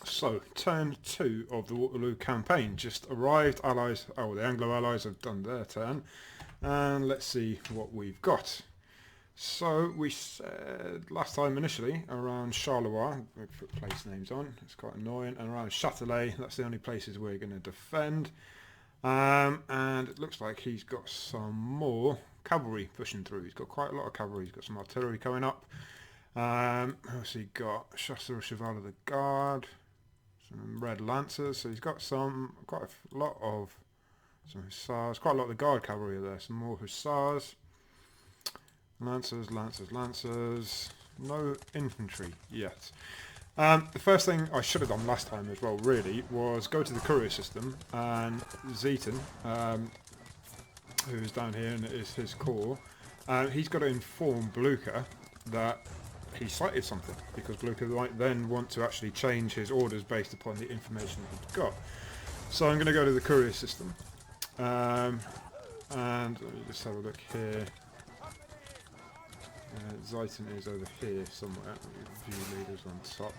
So, turn 2 of the Waterloo campaign just arrived. Allies, oh, the Anglo Allies have done their turn. And let's see what we've got. So, we said last time initially around Charleroi, we put place names on, it's quite annoying, and around Châtelet, that's the only places we're going to defend. And it looks like he's got some more cavalry pushing through. He's got quite a lot of cavalry. He's got some artillery coming up. What's he got? Chasseur Cheval of the Guard, some red lancers. So he's got quite a lot of some hussars. Quite a lot of the guard cavalry are there. Some more hussars, lancers, lancers, lancers. No infantry yet. The first thing I should have done last time as well, really, was go to the courier system, and Zeton, who's down here and is his corps, he's got to inform Blucher that he sighted something, because Blucher might then want to actually change his orders based upon the information he's got. So I'm going to go to the courier system, and let me just have a look here. Zeiten is over here somewhere. View leaders on top.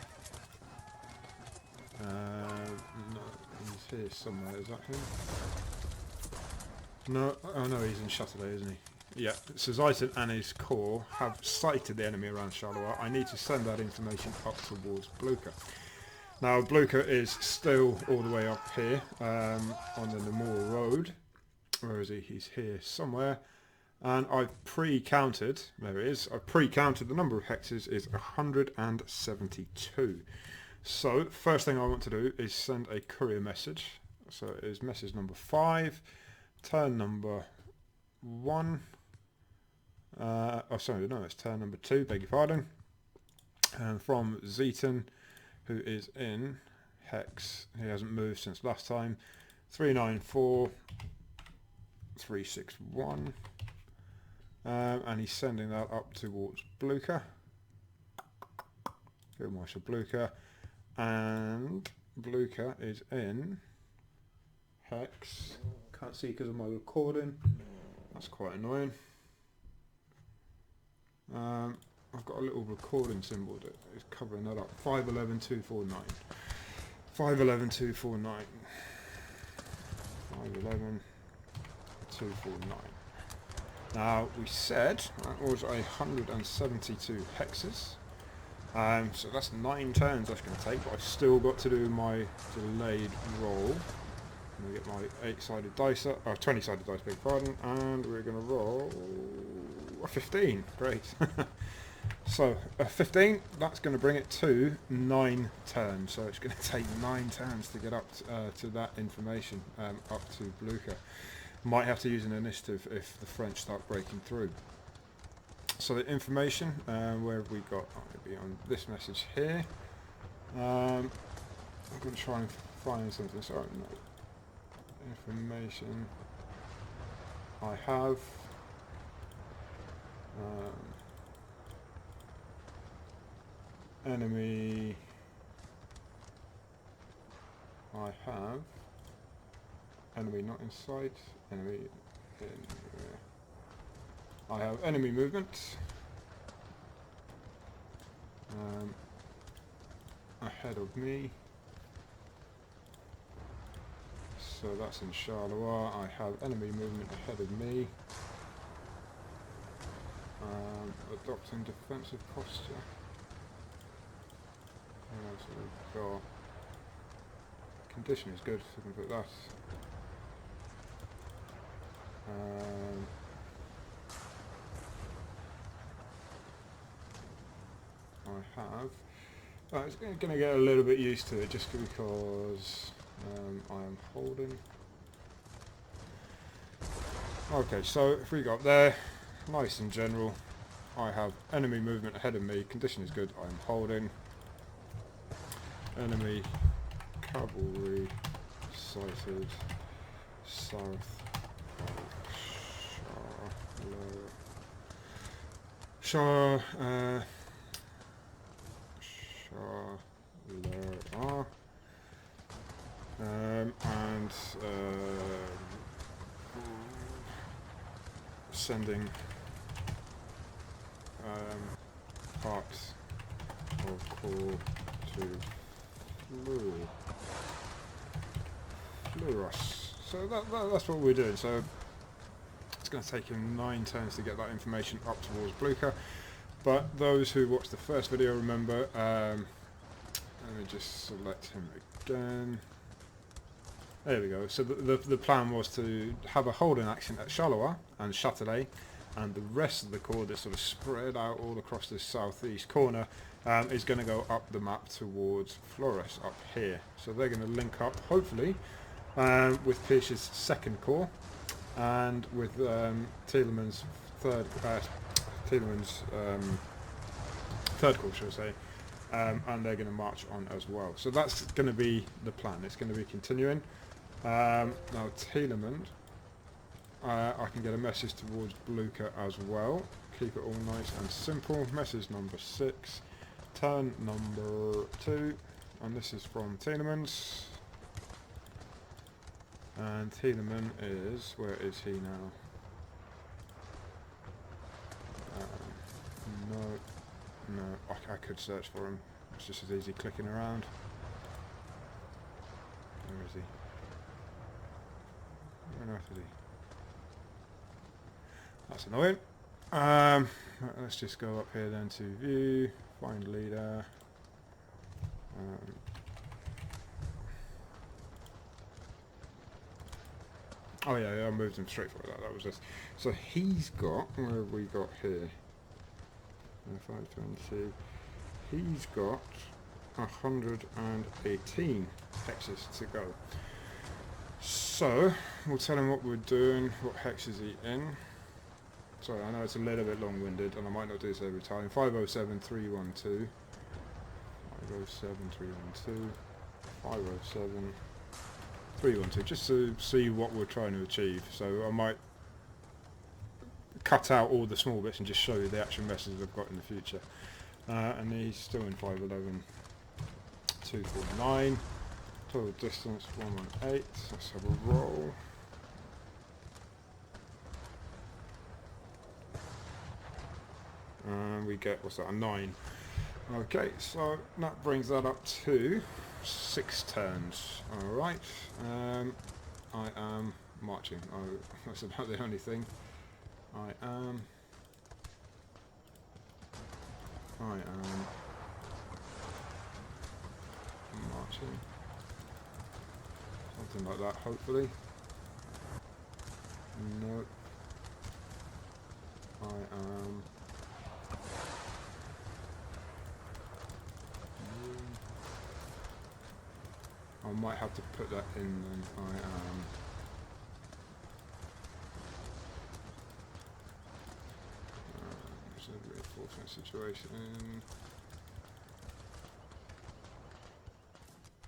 No, he's here somewhere. Is that him? No. Oh no, he's in Châtelet, isn't he? Yeah. So Zeiten and his corps have sighted the enemy around Charleroi. I need to send that information up towards Blucher. Now Blucher is still all the way up here on the Namur Road. Where is he? He's here somewhere. And I've pre-counted, there it is, I've pre-counted the number of hexes is 172. So, first thing I want to do is send a courier message. So it is message number 5, turn number 1, oh sorry, no, it's turn number 2, beg your pardon. And from Zeton, who is in hex, he hasn't moved since last time, 394 361. And he's sending that up towards Blucher, Field Marshal Blucher, and Blucher is in hex. Can't see because of my recording. That's quite annoying. I've got a little recording symbol that is covering that up. 511249. 511249. 511249. Now we said that was 172 hexes, so that's 9 turns that's going to take, but I've still got to do my delayed roll. I'm going to get my 8-sided dice up, 20-sided dice, beg your pardon, and we're going to roll a 15, great. So a 15, that's going to bring it to 9 turns, so it's going to take 9 turns to get up to that information, up to Blucher. Might have to use an initiative if the French start breaking through. So the information, where have we got? Oh, it'll be on this message here. I'm going to try and find something. Sorry, no. Information. I have. Enemy. I have. Enemy not in sight. Enemy in. I have enemy movement. Ahead of me. So that's in Charleroi. I have enemy movement ahead of me. Adopting defensive posture. So we've got. Condition is good, so we can put that. I have. It's going to get a little bit used to it just because I am holding. Okay, so if we got there, nice and general. I have enemy movement ahead of me. Condition is good. I am holding. Enemy cavalry sighted south. Charleroi. And sending parts of core to Fluorus. So that's what we're doing. So it's going to take him 9 turns to get that information up towards Blucher. But those who watched the first video remember, let me just select him again. There we go. So the plan was to have a holding action at Charleroi and Châtelet, and the rest of the corps that's sort of spread out all across this southeast corner is going to go up the map towards Flores up here. So they're going to link up, hopefully, with Pierce's second corps and with Thieleman's third corps, shall I say, and they're going to march on as well. So that's going to be the plan. It's going to be continuing. Now Thielemann, I can get a message towards Blucher as well. Keep it all nice and simple. Message number 6, turn number 2, and this is from Thielemans. And Thielemann is, where is he now? No, I could search for him. It's just as easy clicking around. Where is he? Where on earth is he? That's annoying. Let's just go up here then to view, find leader. Oh yeah, I moved him straight for that. That was this. So he's got, where have we got here? 522. He's got 118 hexes to go. So we'll tell him what we're doing. What hex is he in? Sorry, I know it's a little bit long-winded, and I might not do this every time. 507-312. 507-312. 507-312. Just to see what we're trying to achieve. So I might cut out all the small bits and just show you the actual messages I've got in the future. And he's still in 511-249. Total distance 118. Let's have a roll. And we get, what's that, a 9. Okay, so that brings that up to 6 turns. Alright, I am marching. Oh, that's about the only thing. I am marching. Something like that, hopefully. No. I am I might have to put that in then. I am it's a reinforcement situation.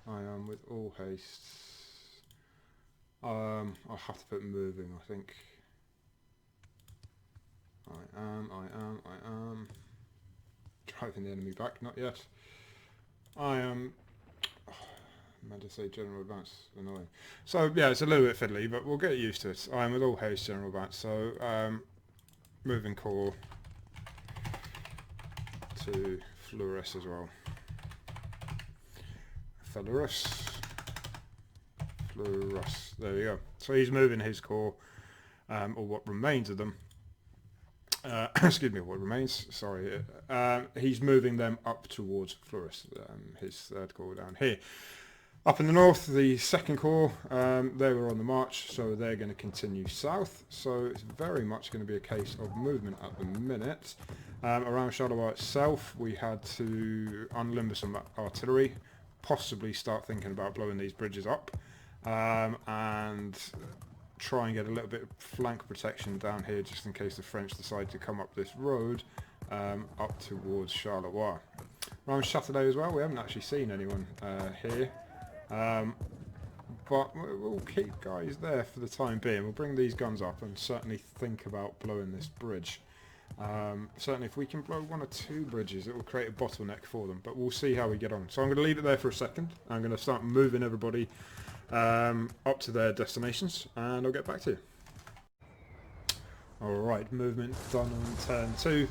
I am with all haste. I'll have to put moving, I think. I am driving the enemy back, not yet. I am meant to say general advance, annoying. So yeah, it's a little bit fiddly, but we'll get used to it. I am with all haste general advance, so moving corps to Flores as well. Flores. There we go. So he's moving his corps, or what remains of them. Excuse me, what remains? Sorry. He's moving them up towards Flores, his third corps down here. Up in the north, the second corps, they were on the march, so they're going to continue south. So it's very much going to be a case of movement at the minute. Around Charleroi itself, we had to unlimber some artillery, possibly start thinking about blowing these bridges up, and try and get a little bit of flank protection down here just in case the French decide to come up this road up towards Charleroi. Around Châtelet as well, we haven't actually seen anyone here. But we'll keep guys there for the time being. We'll bring these guns up and certainly think about blowing this bridge. Certainly if we can blow 1 or 2 bridges, it will create a bottleneck for them, but we'll see how we get on. So I'm going to leave it there for a second. I'm going to start moving everybody up to their destinations, and I'll get back to you. Alright, movement done on turn 2.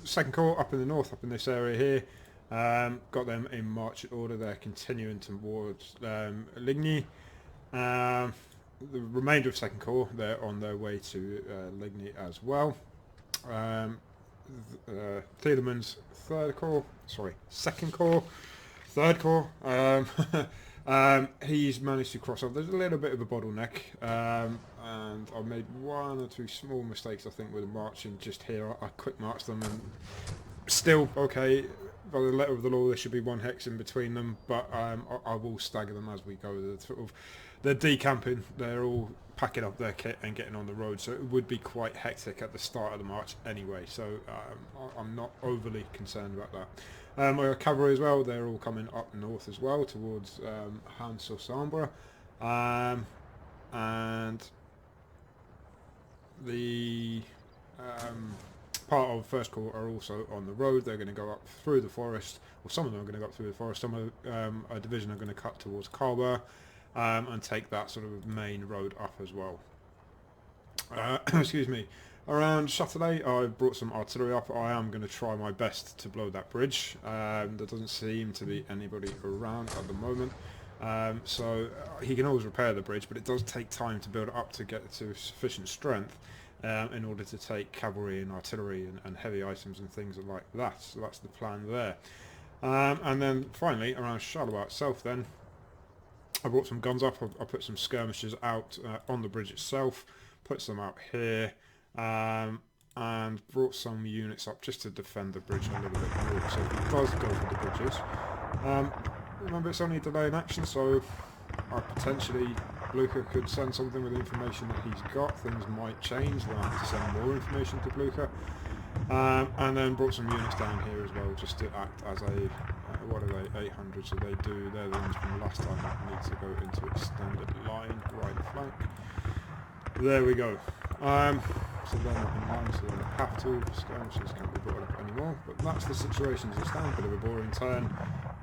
Second corps up in the north, up in this area here. Got them in marching order. They're continuing towards Ligny. The remainder of Second Corps, they're on their way to Ligny as well. Thieleman's Second Corps, Third Corps. He's managed to cross off. There's a little bit of a bottleneck, and I made one or two small mistakes, I think, with the marching just here. I quick marched them, and still okay. By the letter of the law, there should be one hex in between them, but I will stagger them as we go. They're decamping. They're all packing up their kit and getting on the road, so it would be quite hectic at the start of the march anyway. So I'm not overly concerned about that. My cavalry as well. They're all coming up north as well towards Han-sur-Sambre, and the part of First Corps are also on the road. They're going to go up through the forest, or some of them are going to go up through the forest. Some of a division are going to cut towards Carber and take that sort of main road up as well. Excuse me. Around Châtelet, I brought some artillery up. I am going to try my best to blow that bridge. There doesn't seem to be anybody around at the moment. So he can always repair the bridge, but it does take time to build it up to get to sufficient strength in order to take cavalry and artillery and heavy items and things like that. So that's the plan there. And then finally, around Charleroi itself then, I brought some guns up. I put some skirmishers out on the bridge itself, put some out here, and brought some units up just to defend the bridge a little bit more. So it does go for the bridges. Remember, it's only a delay in action, so I potentially, Blucher could send something with the information that he's got. Things might change. We'll have to send more information to Blucher. And then brought some units down here as well, just to act as a, what are they, 800, so they're the ones from last time that need to go into extended line, right flank. There we go. So they're not in line, so they don't have to. Skirmishes can't be brought up anymore, but that's the situation as it stands. Bit of a boring turn.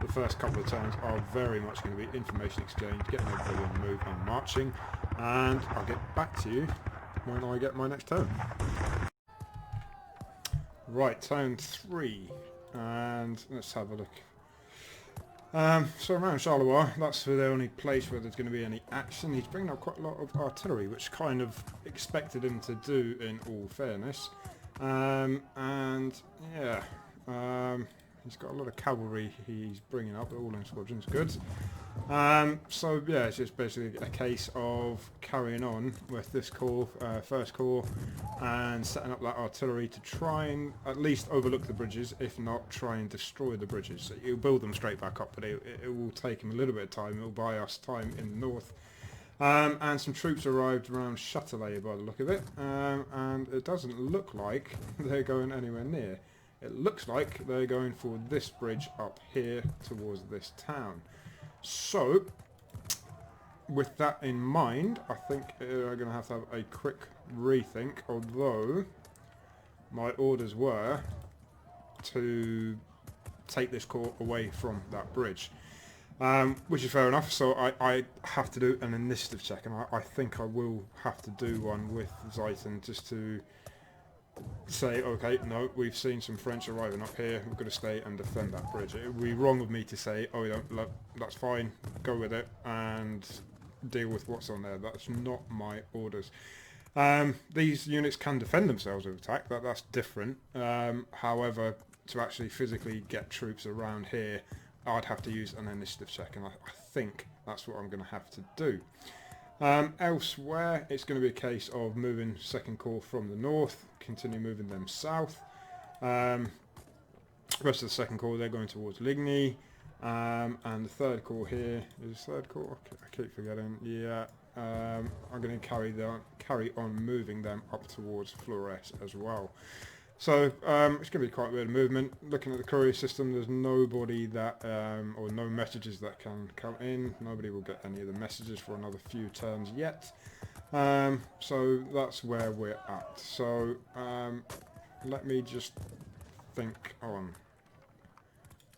The first couple of turns are very much going to be information exchange, getting everybody on the move and marching, and I'll get back to you when I get my next turn. Right, turn 3, and let's have a look. So around Charleroi, that's the only place where there's going to be any action. He's bringing up quite a lot of artillery, which kind of expected him to do in all fairness. And yeah, he's got a lot of cavalry he's bringing up, all in squadrons, good. So yeah, it's just basically a case of carrying on with this corps, First Corps, and setting up that artillery to try and at least overlook the bridges, if not try and destroy the bridges. So you'll build them straight back up, but it will take him a little bit of time. It will buy us time in the north. And some troops arrived around Châtelet by the look of it, and it doesn't look like they're going anywhere near. It looks like they're going for this bridge up here towards this town. So, with that in mind, I think we're going to have a quick rethink, although my orders were to take this corps away from that bridge, which is fair enough. So I have to do an initiative check, and I think I will have to do one with Zeiton just to say, okay, no, we've seen some French arriving up here, we've got to stay and defend that bridge. It would be wrong of me to say, oh, that's fine, go with it and deal with what's on there. That's not my orders. These units can defend themselves with attack, that's different. However, to actually physically get troops around here, I'd have to use an initiative check, and I think that's what I'm going to have to do. Elsewhere, it's going to be a case of moving Second Corps from the north, continue moving them south. The rest of the Second Corps, they're going towards Ligny, and the Third Corps here is Third Corps. I keep forgetting. Yeah, I'm going to carry on moving them up towards Flores as well. So it's going to be quite a bit of movement. Looking at the courier system, there's nobody that, or no messages that can come in. Nobody will get any of the messages for another few turns yet. So that's where we're at. So let me just think on.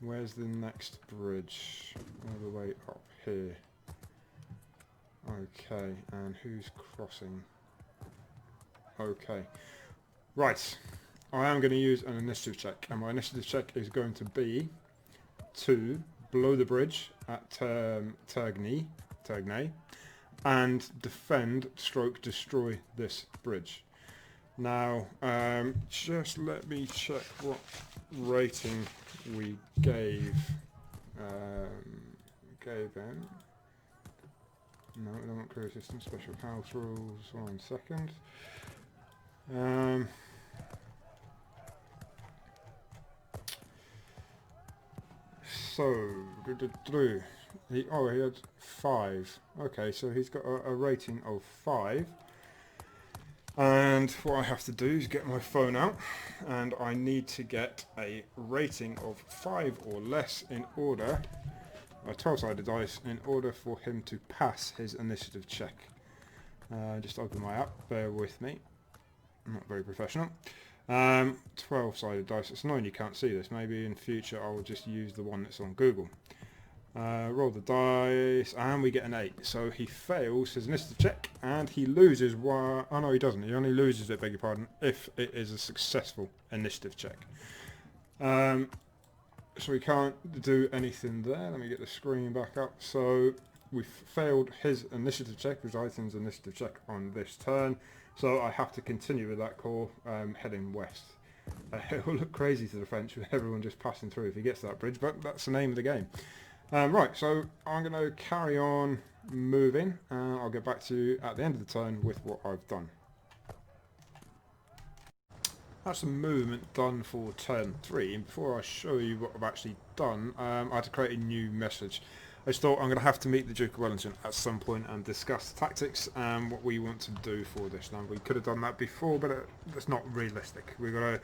Where's the next bridge? All the way up here. Okay, and who's crossing? Okay, right. I am going to use an initiative check, and my initiative check is going to be to blow the bridge at Tergney, and defend stroke destroy this bridge. Now, just let me check what rating we gave him. No, we don't want crew system, special house rules, 1 second. So, he had 5. Okay, so he's got a rating of 5. And what I have to do is get my phone out, and I need to get a rating of 5 or less in order, a 12-sided dice, in order for him to pass his initiative check. Just open my app, bear with me. I'm not very professional. 12-sided dice, it's annoying you can't see this. Maybe in future I will just use the one that's on Google. Roll the dice, and we get an 8. So he fails his initiative check, and he loses one. Oh no, he doesn't. He only loses it, beg your pardon, if it is a successful initiative check. So we can't do anything there. Let me get the screen back up. So we failed his initiative check, Ryton's initiative check on this turn. So I have to continue with that call, heading west. It will look crazy to the French with everyone just passing through if he gets to that bridge, but that's the name of the game. Right, so I'm going to carry on moving, and I'll get back to you at the end of the turn with what I've done. That's the movement done for turn 3, and before I show you what I've actually done, I had to create a new message. I just thought I'm going to have to meet the Duke of Wellington at some point and discuss the tactics and what we want to do for this. Now, we could have done that before, but it's not realistic. We've got to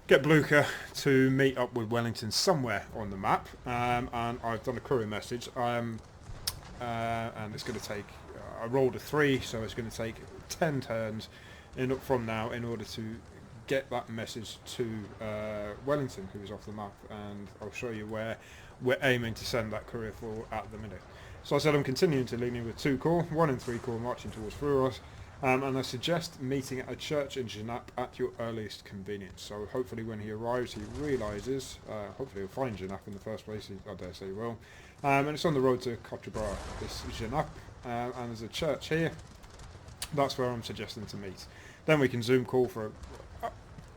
get Blucher to meet up with Wellington somewhere on the map, and I've done a courier message, and it's going to take, I rolled a 3, so it's going to take 10 turns from now in order to get that message to Wellington, who is off the map, and I'll show you where we're aiming to send that courier for at the minute. So I said I'm continuing to lean in with 2 corps, 1 and 3 corps marching towards Fleurus. And I suggest meeting at a church in Genappe at your earliest convenience. So hopefully when he arrives he realises, hopefully he'll find Genappe in the first place, I dare say he will. And it's on the road to Contrebras, this Genappe, and there's a church here. That's where I'm suggesting to meet. Then we can Zoom call for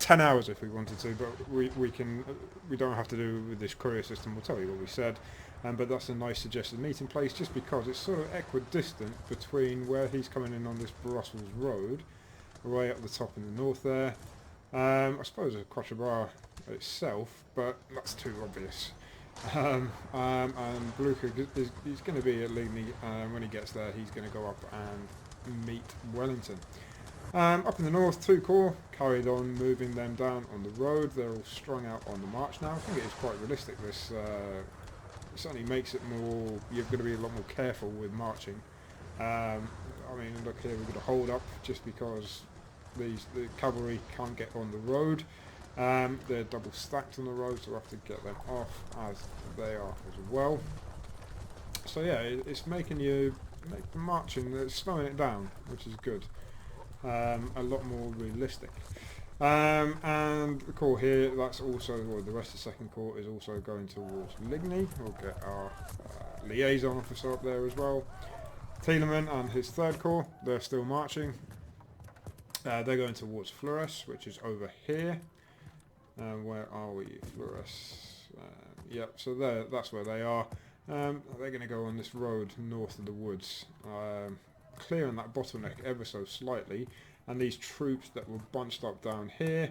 10 hours if we wanted to, but we don't have to do with this courier system. We'll tell you what we said. But that's a nice suggested meeting place, just because it's sort of equidistant between where he's coming in on this Brussels road, way up the top in the north there. I suppose a Contrebras itself, but that's too obvious. And Blucher, he's going to be at Ligny, when he gets there he's going to go up and meet Wellington. Up in the north, 2 corps carried on, moving them down on the road. They're all strung out on the march now. I think it is quite realistic, this. It certainly makes it more, you're going to be a lot more careful with marching. I mean, look here, we've got to hold up just because the cavalry can't get on the road. They're double stacked on the road, so we'll have to get them off as they are as well. So yeah, it's making the marching, it's slowing it down, which is good. A lot more realistic. And the corps here, that's also, well, the rest of the 2nd Corps is also going towards Ligny. We'll get our liaison officer up there as well. Thielemann and his 3rd Corps, they're still marching. They're going towards Fleurus, which is over here. Where are we? Fleurus. Yep, so that's where they are. They're going to go on this road north of the woods, clearing that bottleneck ever so slightly. And these troops that were bunched up down here,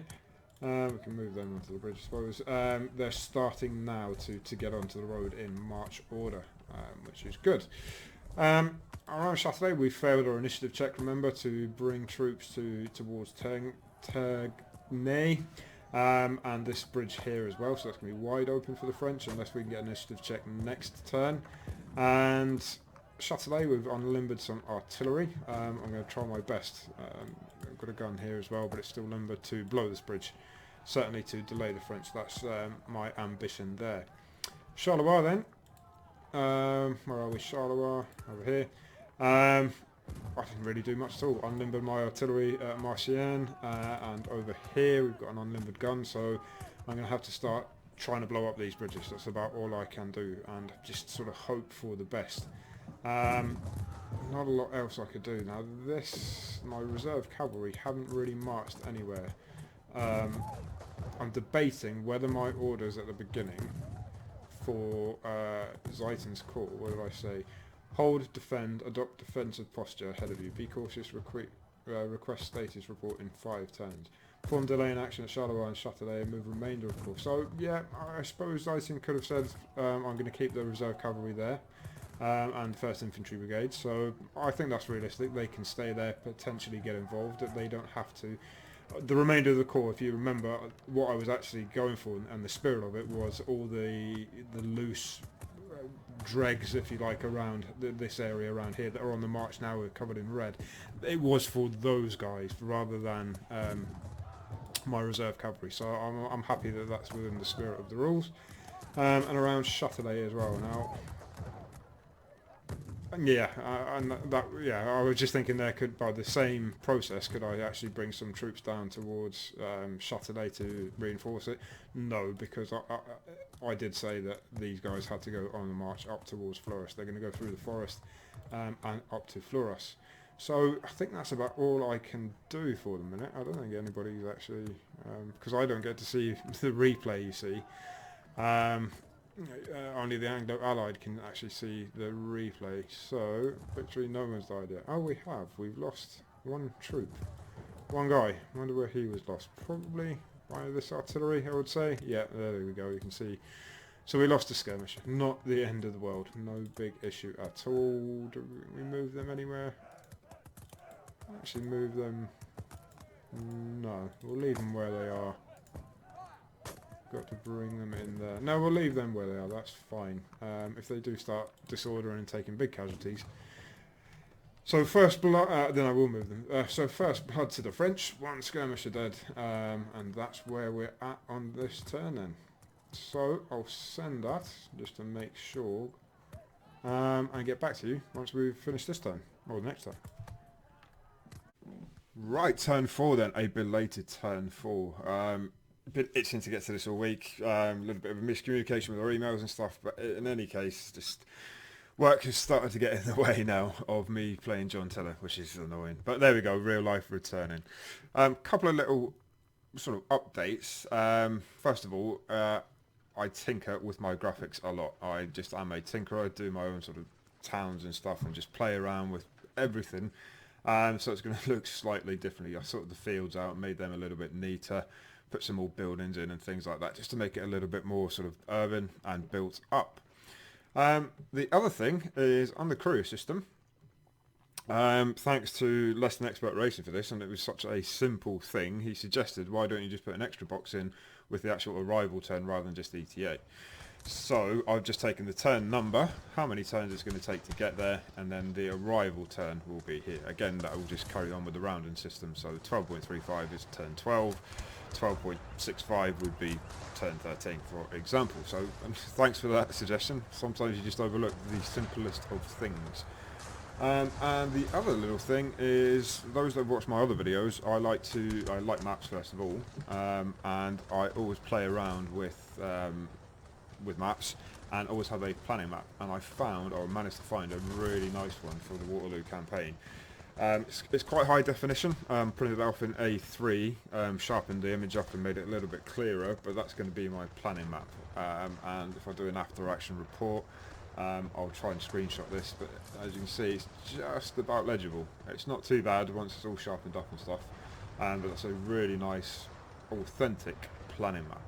we can move them onto the bridge I suppose, they're starting now to get onto the road in march order, which is good. Around Châtelet we failed our initiative check, remember, to bring troops towards Tergney, and this bridge here as well, so that's going to be wide open for the French unless we can get an initiative check next turn. And Châtelet, we've unlimbered some artillery. I'm going to try my best. I've got a gun here as well, but it's still limbered to blow this bridge. Certainly to delay the French. That's my ambition there. Charleroi then. Where are we? Charleroi, over here. I didn't really do much at all. Unlimbered my artillery at Marchienne, and over here we've got an unlimbered gun, so I'm going to have to start trying to blow up these bridges. That's about all I can do, and just sort of hope for the best. Not a lot else I could do. Now my reserve cavalry haven't really marched anywhere. I'm debating whether my orders at the beginning for Zaitin's Corps, what did I say? Hold, defend, adopt defensive posture ahead of you. Be cautious, request status report in 5 turns. Perform delay in action at Charleroi and Châtelet and move remainder of course. So yeah, I suppose Zaitin could have said I'm going to keep the reserve cavalry there and 1st Infantry Brigade. So I think that's realistic. They can stay there, potentially get involved. They don't have to. The remainder of the corps, if you remember, what I was actually going for and the spirit of it was all the loose dregs, if you like, around this area around here that are on the march now, are covered in red. It was for those guys rather than my reserve cavalry, so I'm happy that that's within the spirit of the rules. And around Châtelet as well. Now, yeah, I was just thinking there, could, by the same process, could I actually bring some troops down towards Châtelet to reinforce it? No, because I did say that these guys had to go on the march up towards Fleurus. They're going to go through the forest and up to Fleurus. So I think that's about all I can do for the minute. I don't think anybody's actually, because I don't get to see the replay, you see. Only the Anglo-Allied can actually see the replay. So, victory, no one's died yet. Oh, we have. We've lost 1 troop. 1 guy. I wonder where he was lost. Probably by this artillery, I would say. Yeah, there we go. You can see. So we lost a skirmish. Not the end of the world. No big issue at all. Do we move them anywhere? Actually move them. No, we'll leave them where they are. Got to bring them in there. No, we'll leave them where they are. That's fine. If they do start disordering and taking big casualties. So first blood, then I will move them. So first blood to the French. 1 skirmisher dead, and that's where we're at on this turn then. So I'll send that just to make sure, and get back to you once we've finished this turn or the next turn. Right, turn 4 then, a belated turn 4. Been itching to get to this all week. A little bit of a miscommunication with our emails and stuff, but in any case, just work has started to get in the way now of me playing John Tiller, which is annoying. But there we go, real life returning. Couple of little sort of updates. First of all, I tinker with my graphics a lot. I'm a tinkerer. I do my own sort of towns and stuff and just play around with everything. So it's going to look slightly differently. I sorted the fields out, made them a little bit neater, put some more buildings in and things like that, just to make it a little bit more sort of urban and built up. The other thing is on the courier system. Thanks to Less Than Expert Racing for this, and it was such a simple thing, he suggested, why don't you just put an extra box in with the actual arrival turn rather than just ETA. So I've just taken the turn number, how many turns it's going to take to get there, and then the arrival turn will be here. Again, that will just carry on with the rounding system. So 12.35 is turn 12, 12.65 would be turn 13, for example. So thanks for that suggestion. Sometimes you just overlook the simplest of things. And the other little thing is, those that watch my other videos, I like maps first of all, and I always play around with maps and always have a planning map, and I managed to find a really nice one for the Waterloo campaign. It's quite high definition, printed it off in A3, sharpened the image up and made it a little bit clearer, but that's going to be my planning map. And if I do an after action report, I'll try and screenshot this, but as you can see, it's just about legible. It's not too bad once it's all sharpened up and stuff, but it's a really nice authentic planning map.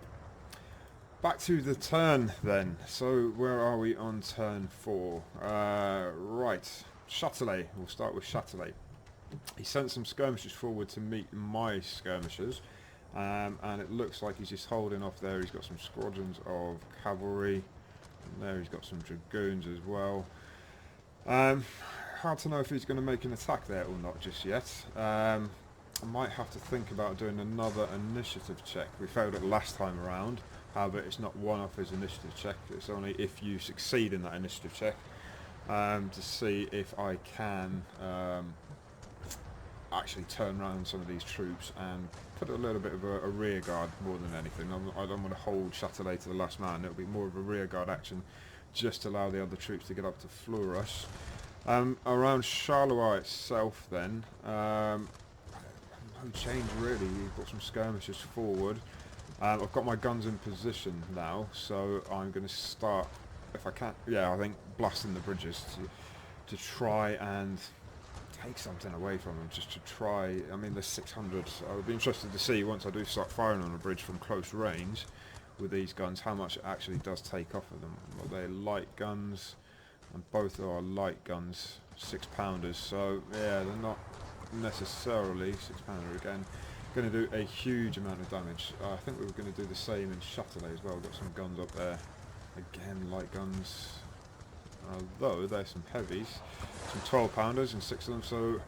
Back to the turn then. So where are we on turn 4? Right, Châtelet. We'll start with Châtelet. He sent some skirmishers forward to meet my skirmishers, and it looks like he's just holding off there. He's got some squadrons of cavalry, and there he's got some dragoons as well. Hard to know if he's going to make an attack there or not just yet. I might have to think about doing another initiative check. We failed it last time around. However, it's not one off his initiative check, it's only if you succeed in that initiative check, to see if I can actually turn around some of these troops and put a little bit of a rear guard more than anything. I don't want to hold Châtelet to the last man. It'll be more of a rear guard action, just to allow the other troops to get up to floor us. Around Charleroi itself then, no change really. You've got some skirmishes forward. I've got my guns in position now, so I'm going to start, if I can, I think blasting the bridges to try and take something away from them, just to try. I mean, there's 600. I would be interested to see, once I do start firing on a bridge from close range with these guns, how much it actually does take off of them. Well, they're light guns, and both are light guns, 6-pounders, so yeah, they're not necessarily 6-pounder again going to do a huge amount of damage. I think we were going to do the same in Châtelet as well. Got some guns up there, again light guns, although there's some heavies, some 12-pounders and 6 of them, so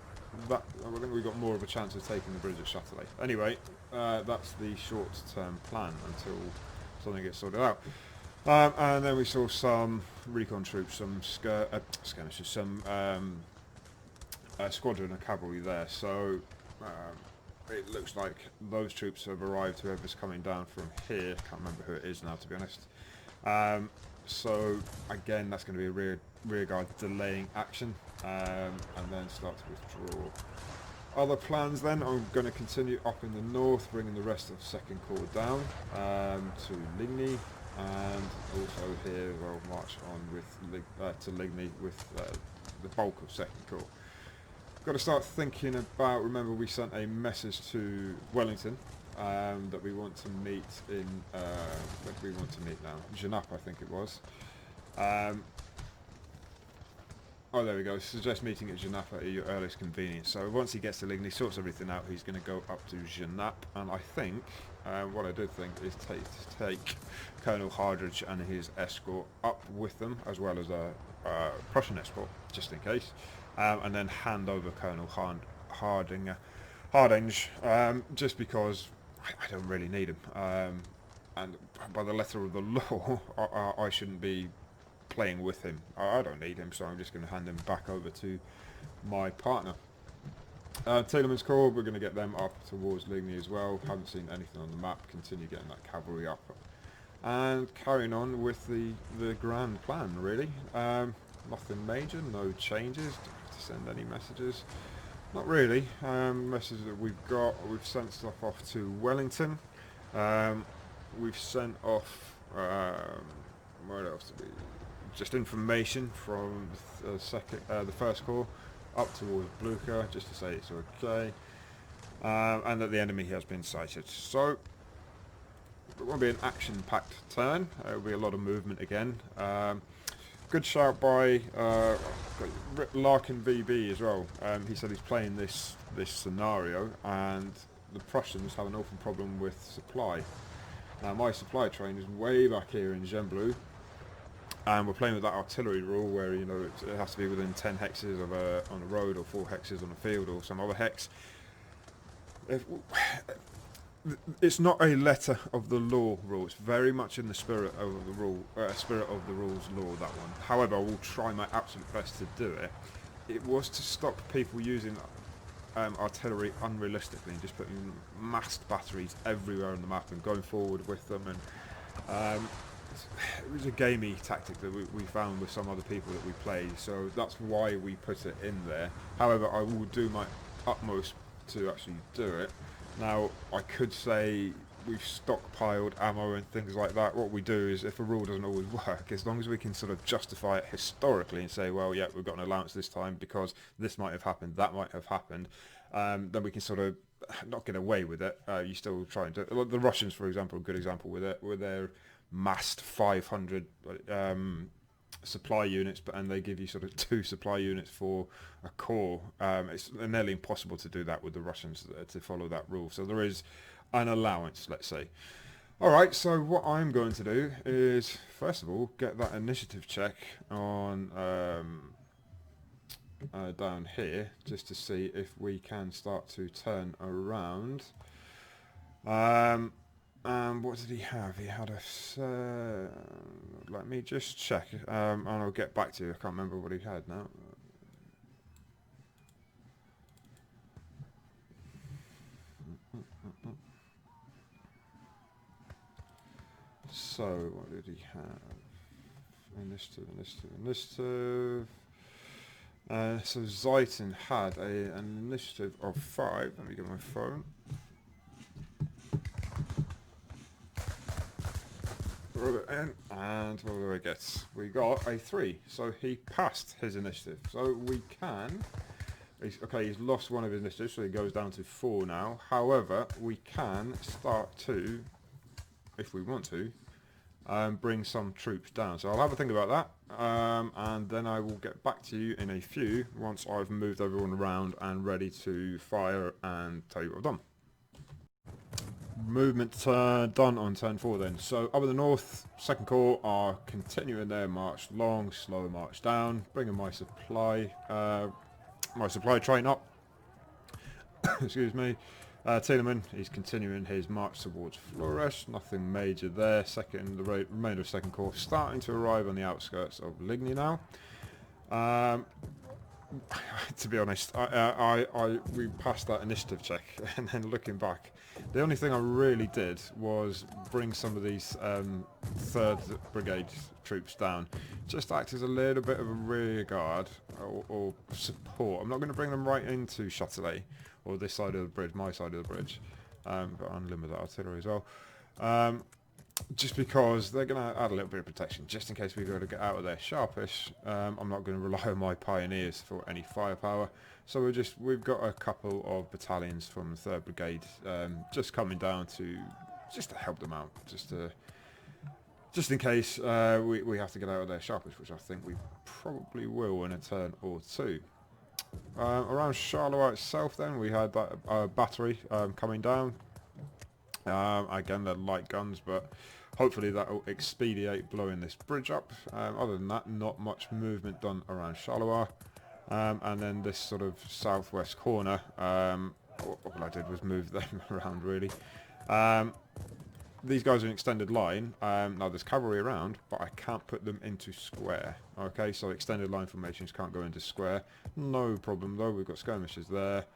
that, I think we got more of a chance of taking the bridge at Châtelet. Anyway, that's the short-term plan until something gets sorted out. And then we saw some recon troops, some skirmishes, some squadron of cavalry there. So it looks like those troops have arrived, whoever's coming down from here. Can't remember who it is now, to be honest. So again, that's going to be a rear guard delaying action, and then start to withdraw. Other plans then, I'm going to continue up in the north, bringing the rest of 2nd Corps down to Ligny, and also here we'll march on with to Ligny with the bulk of 2nd Corps. Got to start thinking about, remember we sent a message to Wellington that we want to meet in, where do we want to meet now? Genappe, I think it was. Oh, there we go. Suggest meeting at Genappe at your earliest convenience. So once he gets to Ligny, sorts everything out, he's going to go up to Genappe, and I think, what I did think is take Colonel Hardridge and his escort up with them, as well as a Prussian escort, just in case. And then hand over Colonel Hardinge, just because I don't really need him. And by the letter of the law, I shouldn't be playing with him. I don't need him, so I'm just going to hand him back over to my partner. Tielemans Corps, we're going to get them up towards Ligny as well. Haven't seen anything on the map. Continue getting that cavalry up. And carrying on with the grand plan, really. Nothing major, no changes. Don't have to send any messages. Not really. Messages that we've sent stuff off to Wellington. We've sent off, where else did we? Just information from the 1st Corps up towards Blucher, just to say it's okay. And that the enemy has been sighted. So, it won't be an action-packed turn. There will be a lot of movement again. Good shout by Larkin VB as well. He said he's playing this scenario, and the Prussians have an awful problem with supply. Now my supply train is way back here in Gembloux, and we're playing with that artillery rule where it has to be within 10 hexes of on a road, or 4 hexes on a field, or some other hex. It's not a letter of the law rule. It's very much in the spirit of the rule, spirit of the rules law, that one. However, I will try my absolute best to do it. It was to stop people using artillery unrealistically and just putting massed batteries everywhere on the map and going forward with them. And it was a gamey tactic that we found with some other people that we played. So that's why we put it in there. However, I will do my utmost to actually do it. Now, I could say we've stockpiled ammo and things like that. What we do is, if a rule doesn't always work, as long as we can sort of justify it historically and say, well, yeah, we've got an allowance this time because this might have happened, that might have happened, then we can sort of not get away with it. You still try and do it. The Russians, for example, a good example with it, with their massed 500 supply units, and they give you sort of 2 supply units for a corps. It's nearly impossible to do that with the Russians, to follow that rule. So there is an allowance, let's say. Alright, so what I'm going to do is, first of all, get that initiative check on down here, just to see if we can start to turn around. What did he have? He had a... let me just check, and I'll get back to you. I can't remember what he had now. So, what did he have? Initiative, initiative, initiative. So Zayton had an initiative of 5. Let me get my phone. Rub it in, and what do I get? We got a 3, so he passed his initiative. So we can... he's lost one of his initiatives, so he goes down to 4 now. However, we can start to, if we want to, bring some troops down. So I'll have a think about that, and then I will get back to you in a few once I've moved everyone around and ready to fire and tell you what I've done. Movement done on turn 4 then. So up in the north, 2nd Corps are continuing their march, long, slow march down, bringing my supply train up. Excuse me. Tiedemann, he's continuing his march towards Flores. Nothing major there. The remainder of 2nd Corps starting to arrive on the outskirts of Ligny now. To be honest, we passed that initiative check, and then looking back, the only thing I really did was bring some of these 3rd Brigade troops down, just act as a little bit of a rear guard or support. I'm not going to bring them right into Châtelet or this side of the bridge, my side of the bridge, but unlimited artillery as well. Just because they're going to add a little bit of protection, just in case we go to get out of there sharpish. I'm not going to rely on my pioneers for any firepower, so we've got a couple of battalions from the 3rd Brigade just coming down to help them out, just in case we have to get out of there sharpish, which I think we probably will in a turn or 2. Around Charleroi itself, then we had that battery coming down. Again, they're light guns, but hopefully that will expedite blowing this bridge up. Other than that, not much movement done around Charleroi. And then this sort of southwest corner, all I did was move them around really. These guys are in extended line. Now there's cavalry around, but I can't put them into square. Okay, so extended line formations can't go into square. No problem though, we've got skirmishers there.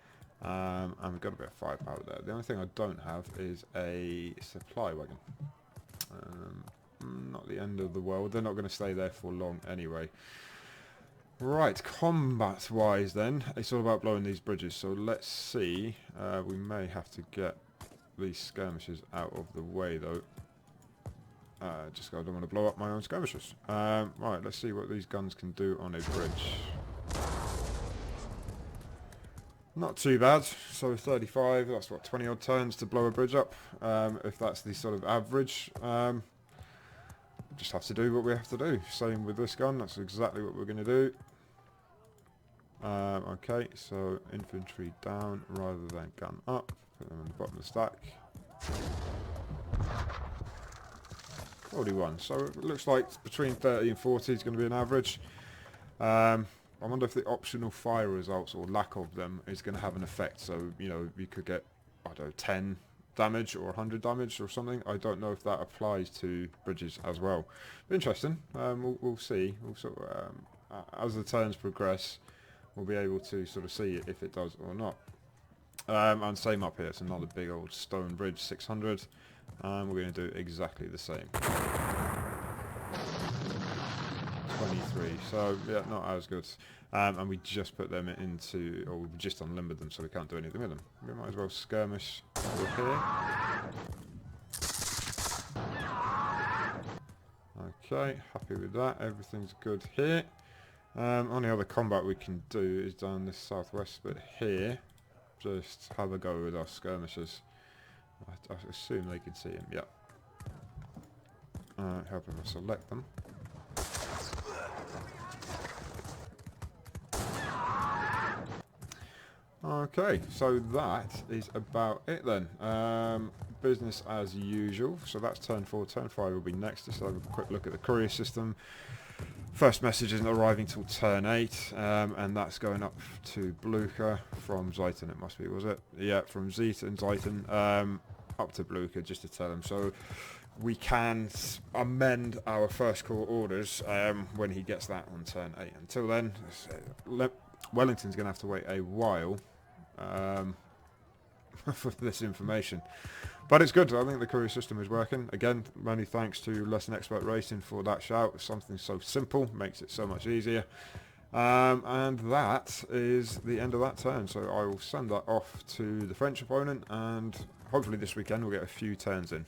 And we've got a bit of firepower there. The only thing I don't have is a supply wagon. Not the end of the world. They're not going to stay there for long anyway. Right, combat-wise then, it's all about blowing these bridges. So let's see. We may have to get these skirmishers out of the way though. Just 'cause I don't want to blow up my own skirmishers. Right, let's see what these guns can do on a bridge. Not too bad. So 35, that's what, 20 odd turns to blow a bridge up. If that's the sort of average, just have to do what we have to do. Same with this gun, that's exactly what we're going to do. Okay, so infantry down rather than gun up. Put them on the bottom of the stack. 41, so it looks like between 30 and 40 is going to be an average. I wonder if the optional fire results, or lack of them, is going to have an effect. So, you know, you could get, I don't know, 10 damage or 100 damage or something. I don't know if that applies to bridges as well. But interesting. We'll see. We'll sort of, as the turns progress, we'll be able to sort of see if it does or not. And same up here. It's another big old stone bridge, 600. And we're going to do exactly the same. 23, so yeah, not as good. And we just put them into, or we just unlimbered them, so we can't do anything with them. We might as well skirmish over here. Okay, happy with that. Everything's good here. Only other combat we can do is down this southwest bit here. Just have a go with our skirmishers. I assume they can see him. Yep. Helping us select them. Okay, so that is about it then. Business as usual. So that's turn 4. Turn 5 will be next. Just have a quick look at the courier system. First message isn't arriving till turn 8, and that's going up to Blucher from Zayton, it must be, was it? Yeah, from Zayton, up to Blucher, just to tell him. So we can amend our first corps orders when he gets that on turn 8. Until then, Wellington's going to have to wait a while. for this information. But it's good. I think the courier system is working. Again, many thanks to Less Than Expert Racing for that shout. Something so simple makes it so much easier. And that is the end of that turn. So I will send that off to the French opponent, and hopefully this weekend we'll get a few turns in.